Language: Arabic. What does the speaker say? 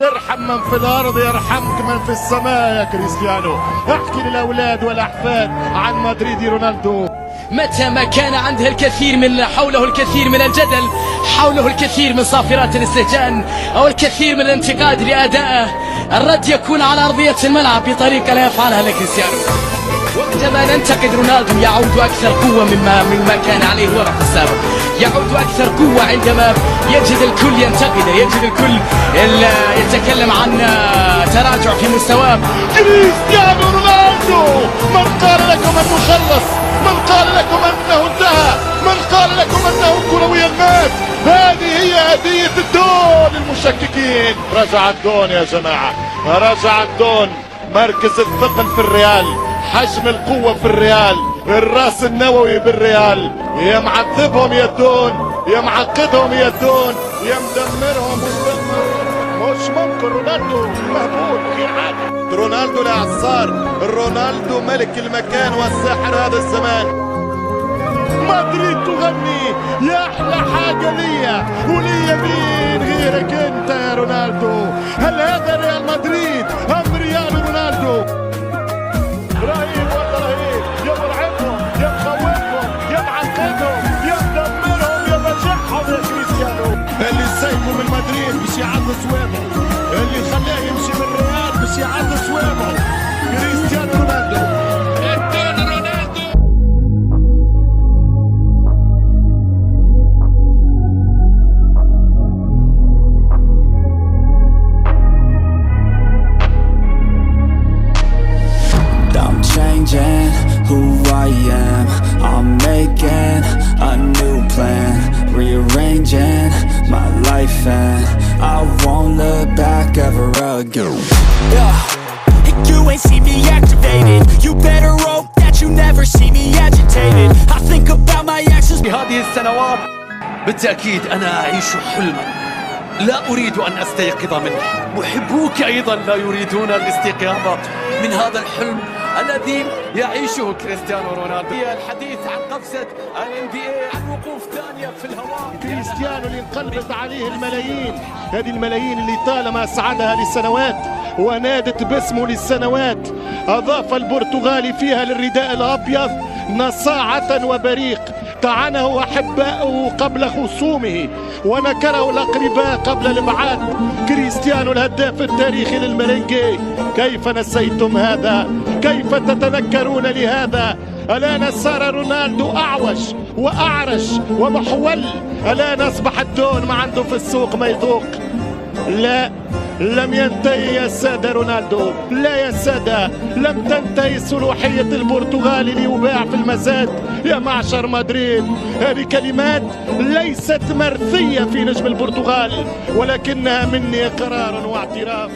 ارحم من في الارض يرحمك من في السماء يا كريستيانو. احكي للاولاد والاحفاد عن مدريدي رونالدو. متى ما كان عنده الكثير من حوله الكثير من الجدل، حوله الكثير من صافرات الاستهجان او الكثير من الانتقاد لادائه، الرد يكون على ارضيه الملعب بطريقه لا يفعلها لكريستيانو. وقتما ننتقد رونالدو يعود اكثر قوه مما كان عليه هو في السابق، يعود اكثر قوه عندما يجد الكل ينتقده، يجد الكل يتكلم عن تراجع في مستواه. كريستيانو رونالدو، من قال لكم انه خلص؟ من قال لكم انه انتهى؟ من قال لكم انه كرويا مات؟ هذه هي هدية الدون للمشككين. رجع الدون يا جماعة، رجع الدون. مركز الثقل في الريال، حجم القوة في الريال، الراس النووي بالريال. يا معذبهم يا الدون، يا معقدهم يا الدون، يا مدمرهم. مش ممكن رونالدو مهبول غير عادي. رونالدو الاعصار، رونالدو ملك المكان والساحر هذا الزمان. مدريد تغني يا احلى حاجه ليا وليا مين غيرك انت يا رونالدو. هل هذا ريال مدريد ام ريال رونالدو؟ رهيب ولا رهيب؟ يا مرعبهم، يا مخوفهم، يا معقدهم، يا مدمرهم، يا بجحهم يا كريستيانو. اللي سايبه من مدريد باش يعدوا ثوابه، اللي خلاه يمشي من الريال باش يعدوا ثوابه. كريستيانو رونالدو. Changing who I am, I'm making a new plan, rearranging my life and I won't look back ever again. You ain't see me activated, you better hope that you never see me agitated. I think about my actions. بهذه السنوات بالتأكيد أنا أعيش حلما لا أريد أن أستيقظ منه. محبوك أيضا لا يريدون الاستيقاظ من هذا الحلم الذي يعيشه كريستيانو رونالدو. الحديث عن قفزة NBA، عن وقوف ثانية في الهواء. كريستيانو اللي انقلبت عليه الملايين، هذه الملايين اللي طالما سعدها للسنوات ونادت باسمه للسنوات. أضاف البرتغالي فيها للرداء الأبيض نصاعة وبريق، طعنه أحباؤه قبل خصومه ونكره الأقرباء قبل الإبعاد. كريستيانو الهداف التاريخي للمرنجي، كيف نسيتم هذا؟ كيف تتذكرون لهذا؟ الآن صار رونالدو أعوج وأعرج ومحول. الآن أصبح الدون ما عنده في السوق ما يذوق. لا، لم ينتهي يا سادة رونالدو، لا يا سادة، لم تنتهي صلوحية البرتغالي ليباع في المزاد يا معشر مدريد. هذه كلمات ليست مرثية في نجم البرتغال، ولكنها مني إقرار واعتراف.